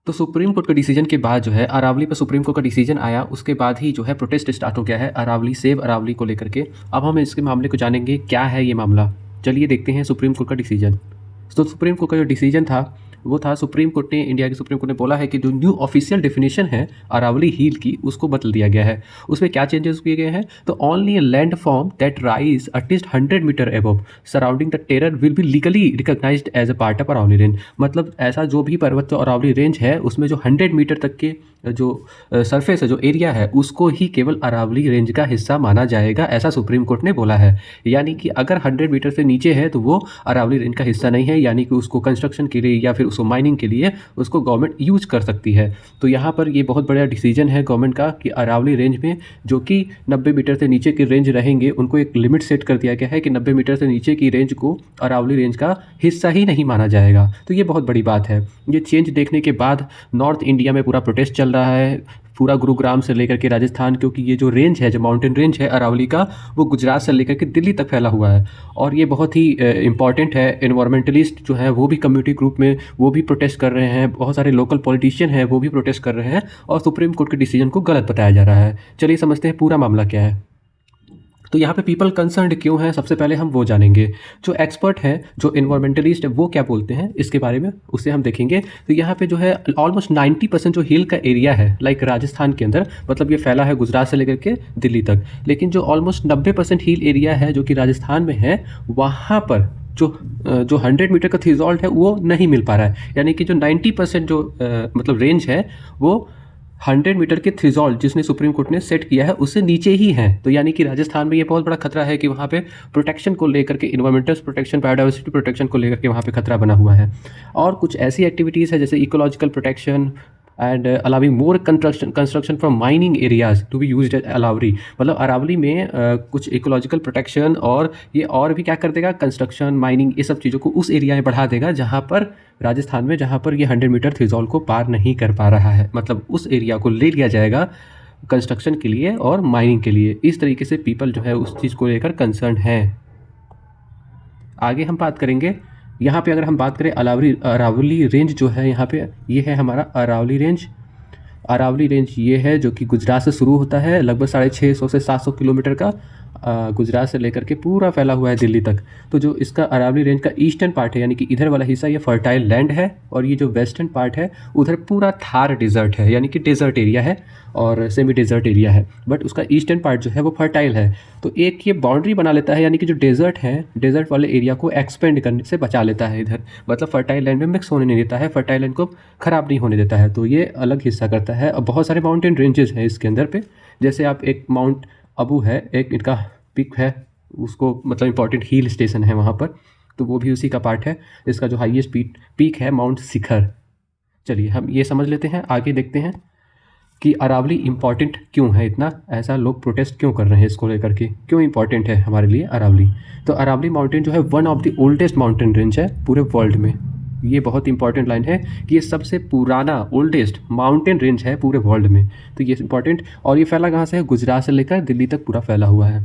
तो supreme court के decision के बाद जो है अरावली पर सुप्रीम कोर्ट का डिसीजन आया, उसके बाद ही जो है प्रोटेस्ट स्टार्ट हो गया है अरावली सेव अरावली को लेकर के। अब हम इसके मामले को जानेंगे क्या है ये मामला। चलिए देखते हैं सुप्रीम कोर्ट का डिसीजन। तो सुप्रीम कोर्ट का जो डिसीजन था वो था, सुप्रीम कोर्ट ने, इंडिया की सुप्रीम कोर्ट ने बोला है कि जो न्यू ऑफिशियल डेफिनेशन है अरावली हिल की उसको बदल दिया गया है। उसमें क्या चेंजेस किए गए हैं, तो only a land form that rise at least 100 metre above surrounding the terrain will be legally recognised as a part of Aravalli range. मतलब ऐसा जो भी पर्वत जो अरावली रेंज है उसमें जो 100 मीटर तक के जो सरफेस है, जो एरिया है, उसको ही केवल अरावली रेंज का हिस्सा माना जाएगा, ऐसा सुप्रीम कोर्ट ने बोला है। यानी कि अगर 100 मीटर से नीचे है तो वो अरावली रेंज का हिस्सा नहीं है, यानी कि उसको कंस्ट्रक्शन के लिए या फिर उसको माइनिंग के लिए उसको गवर्नमेंट यूज कर सकती है। तो यहाँ पर ये बहुत बड़ा डिसीजन है गवर्नमेंट का कि अरावली रेंज में जो कि 90 मीटर से नीचे की रेंज रहेंगे उनको एक लिमिट सेट कर दिया गया है कि 90 मीटर से नीचे की रेंज को अरावली रेंज का हिस्सा ही नहीं माना जाएगा। तो ये बहुत बड़ी बात है। ये चेंज देखने के बाद नॉर्थ इंडिया में पूरा प्रोटेस्ट चल रहा है, पूरा गुरुग्राम से लेकर के राजस्थान, क्योंकि ये जो रेंज है, जो माउंटेन रेंज है अरावली का, वो गुजरात से लेकर के दिल्ली तक फैला हुआ है। और ये बहुत ही इंपॉर्टेंट है। एनवायरमेंटलिस्ट जो है वो भी कम्युनिटी ग्रुप में वो भी प्रोटेस्ट कर रहे हैं, बहुत सारे लोकल पॉलिटिशियन हैं वो भी प्रोटेस्ट कर रहे हैं और सुप्रीम कोर्ट के डिसीजन को गलत बताया जा रहा है। चलिए समझते हैं पूरा मामला क्या है। तो यहाँ पे पीपल कंसर्न्ड क्यों हैं, सबसे पहले हम वो जानेंगे। जो एक्सपर्ट हैं, जो इन्वायरमेंटलिस्ट है, वो क्या बोलते हैं इसके बारे में, उससे हम देखेंगे। तो यहाँ पे जो है ऑलमोस्ट 90% जो हिल का एरिया है, लाइक राजस्थान के अंदर, मतलब ये फैला है गुजरात से लेकर के दिल्ली तक, लेकिन जो ऑलमोस्ट 90% हिल एरिया है जो कि राजस्थान में है, वहाँ पर जो 100 मीटर का थ्रेशोल्ड है वो नहीं मिल पा रहा है। यानी कि जो 90% जो मतलब रेंज है वो 100 मीटर के थ्रेशोल्ड जिसने सुप्रीम कोर्ट ने सेट किया है उससे नीचे ही है। तो यानी कि राजस्थान में ये बहुत बड़ा खतरा है कि वहाँ पे प्रोटेक्शन को लेकर के, इन्वायरमेंटल प्रोटेक्शन, बायोडाइवर्सिटी प्रोटेक्शन को लेकर के वहाँ पे खतरा बना हुआ है। और कुछ ऐसी एक्टिविटीज़ है जैसे ecological protection and allowing more construction from mining areas to be used as Aravalli. मतलब अरावली में कुछ इकोलॉजिकल प्रोटेक्शन और ये और भी क्या कर देगा, कंस्ट्रक्शन, माइनिंग, ये सब चीज़ों को उस एरिया में बढ़ा देगा जहाँ पर राजस्थान में, जहाँ पर ये 100 मीटर थ्रेशोल्ड को पार नहीं कर पा रहा है। मतलब उस एरिया को ले लिया जाएगा कंस्ट्रक्शन के लिए और माइनिंग के लिए। इस तरीके से पीपल जो है उस चीज़ को लेकर कंसर्न है। आगे हम बात करेंगे। यहाँ पे अगर हम बात करें अरावली रेंज जो है, यहाँ पे ये है हमारा अरावली रेंज। अरावली रेंज ये है जो कि गुजरात से शुरू होता है, लगभग 650 से 700 किलोमीटर का गुजरात से लेकर के पूरा फैला हुआ है दिल्ली तक। तो जो इसका अरावली रेंज का ईस्टर्न पार्ट है, यानी कि इधर वाला हिस्सा, ये फर्टाइल लैंड है, और ये जो वेस्टर्न पार्ट है उधर पूरा थार डिज़र्ट है, यानी कि डेजर्ट एरिया है और सेमी डेजर्ट एरिया है। बट उसका ईस्टर्न पार्ट जो है वो फर्टाइल है। तो एक ये बाउंड्री बना लेता है, यानी कि जो डेजर्ट है, डेजर्ट वाले एरिया को एक्सपेंड करने से बचा लेता है इधर। मतलब फर्टाइल लैंड में मिक्स होने नहीं देता है, फर्टाइल लैंड को ख़राब नहीं होने देता है। तो ये अलग हिस्सा करता है। अब बहुत सारे माउंटेन रेंजेस हैं इसके अंदर पे, जैसे आप एक माउंट अबू है, एक इनका पिक है, उसको मतलब इंपॉर्टेंट हिल स्टेशन है वहाँ पर, तो वो भी उसी का पार्ट है। इसका जो हाईएस्ट पीक है माउंट शिखर। चलिए हम ये समझ लेते हैं, आगे देखते हैं कि अरावली इम्पॉर्टेंट क्यों है इतना, ऐसा लोग प्रोटेस्ट क्यों कर रहे हैं इसको लेकर के, क्यों इम्पॉर्टेंट है हमारे लिए अरावली। तो अरावली माउंटेन जो है one of the oldest mountain range है पूरे वर्ल्ड में। ये बहुत इंपॉर्टेंट लाइन है कि ये सबसे पुराना ओल्डेस्ट माउंटेन रेंज है पूरे वर्ल्ड में। तो ये इंपॉर्टेंट, और ये फैला कहाँ से है, गुजरात से लेकर दिल्ली तक पूरा फैला हुआ है।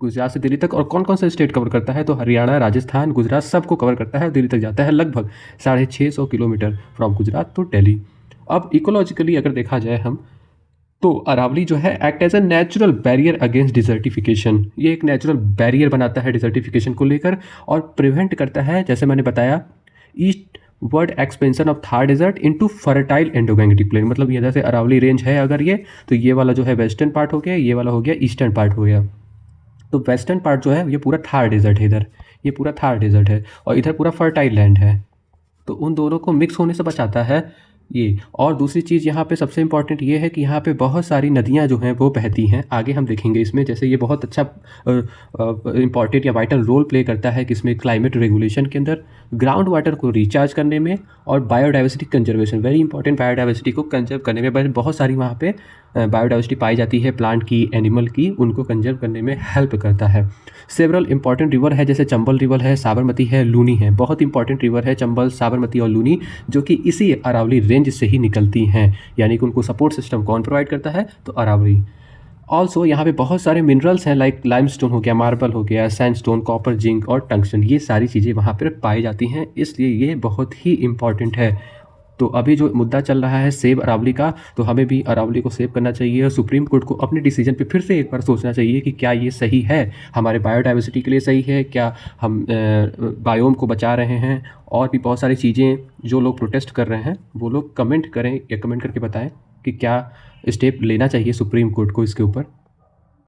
गुजरात से दिल्ली तक, और कौन कौन सा स्टेट कवर करता है, तो हरियाणा, राजस्थान, गुजरात सबको कवर करता है, दिल्ली तक जाता है, लगभग 650 kilometre from Gujarat to Delhi. अब इकोलॉजिकली अगर देखा जाए हम, तो अरावली जो है act as a natural barrier against desertification. ये एक नेचुरल बैरियर बनाता है डिजर्टिफिकेशन को लेकर और प्रिवेंट करता है, जैसे मैंने बताया, eastward expansion of Thar desert into fertile Indo-Gangetic plain. मतलब ये जैसे अरावली रेंज है अगर ये, तो ये वाला जो है वेस्टर्न पार्ट हो गया, ये वाला हो गया ईस्टर्न पार्ट हो गया। तो वेस्टर्न पार्ट जो है ये पूरा थार डेजर्ट है, इधर ये पूरा थार डेजर्ट है, और इधर पूरा फर्टाइल लैंड है। तो उन दोनों को मिक्स होने से बचाता है ये। और दूसरी चीज़ यहाँ पे सबसे इंपॉर्टेंट ये है कि यहाँ पे बहुत सारी नदियाँ जो हैं वो बहती हैं, आगे हम देखेंगे इसमें। जैसे ये बहुत अच्छा इंपॉर्टेंट या वाइटल रोल प्ले करता है किसमें, क्लाइमेट रेगुलेशन के अंदर, ग्राउंड वाटर को रिचार्ज करने में, और biodiversity conservation, very important, biodiversity को कंजर्व करने में। बहुत सारी वहाँ पे बायोडाइवर्सिटी पाई जाती है, प्लांट की, एनिमल की, उनको कंजर्व करने में हेल्प करता है। सेवरल इंपॉर्टेंट रिवर है, जैसे चंबल रिवर है, साबरमती है, लूनी है। बहुत इंपॉर्टेंट रिवर है चंबल, साबरमती और लूनी, जो कि इसी अरावली रेंज से ही निकलती हैं। यानी कि उनको सपोर्ट सिस्टम कौन प्रोवाइड करता है, तो अरावली। ऑल्सो यहाँ पे बहुत सारे मिनरल्स हैं, लाइक लाइमस्टोन हो गया, मार्बल हो गया, सैंडस्टोन, कॉपर, जिंक और टंगस्टन, ये सारी चीज़ें वहाँ पर पाई जाती हैं, इसलिए ये बहुत ही इम्पॉर्टेंट है। तो अभी जो मुद्दा चल रहा है सेव अरावली का, तो हमें भी अरावली को सेव करना चाहिए और सुप्रीम कोर्ट को अपने डिसीजन पे फिर से एक बार सोचना चाहिए कि क्या ये सही है, हमारे बायोडाइवर्सिटी के लिए सही है, क्या हम बायोम को बचा रहे हैं। और भी बहुत सारी चीज़ें जो लोग प्रोटेस्ट कर रहे हैं वो लोग कमेंट करें या कमेंट करके बताएं कि क्या स्टेप लेना चाहिए सुप्रीम कोर्ट को इसके ऊपर।